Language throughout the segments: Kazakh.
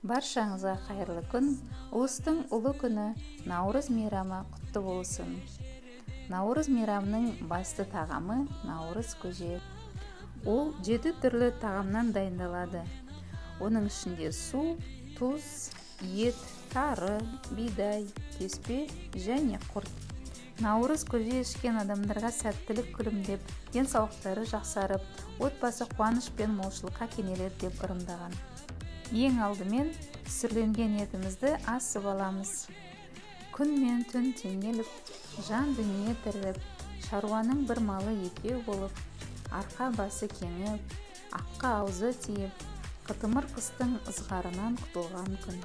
Баршаңызға қайырлы күн. Ұлыстың ұлы күні Наурыз мейрамы құтты болсын. Наурыз мейрамының басты тағамы наурыз көже. Ол 7 түрлі тағамнан дайындалады. Оның ішінде су, тұз, ет, тары, бидай, кеспе және құрт. Наурыз көже ішкен адамдарға сәттілік күлімдеп, денсаулықтары жақсарып, отбасы қуаныш пен молшылыққа кенеледі деп ырымдаған. Ең алдымен сүрленген етімізді асып аламыз. Күн мен түн теңеліп, жан дүние тіріліп, шаруаның бір малы екеу болып, арқа басы кеңіп, аққа аузы тиіп, қытымыр қыстың ызғарынан құтылған күн.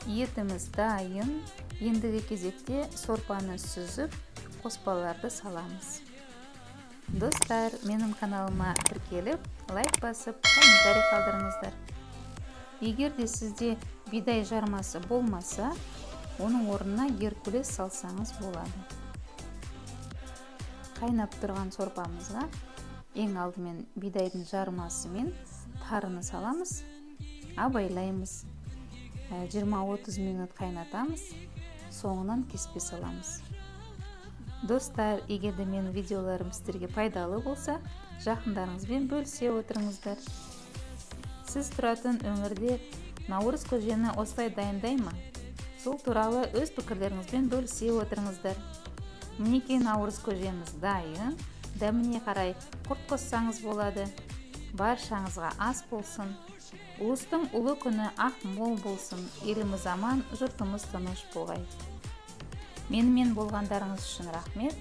Етіміз дайын, ендігі кезекте сорпаны сүзіп, қоспаларды саламыз. Достар, менің каналыма тіркеліп, лайк басып, комментарий қалдырыңыздар. Егер де сізде бидай жармасы болмаса, оның орнына геркулес салсаңыз болады. Қайнап тұрған сорпамызға ең алдымен бидайдың жармасы мен тарыны саламыз, абайлаймыз. 20-30 минут қайнатамыз, соңынан кеспе саламыз. Достар, егер де менің видеоларым сіздерге пайдалы болса, жақындарыңызбен бөлісе отырыңыздар. Сіз тұратын өңірде наурыз көжені осылай дайындай ма? Сол туралы өз пікірлеріңізбен бөлісе отырыңыздар. Мінекей наурыз көжеміз дайын, дәміне қарай құрт қоссаңыз болады. Баршаңызға ас болсын. Ұлыстың ұлы күні ақ мол болсын. Еліміз аман, жұртымыз тыныш болғай. Менімен болғандарыңыз үшін рахмет.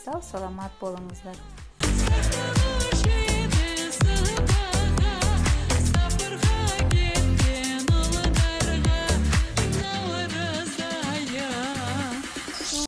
Сау саламат болыңыздар.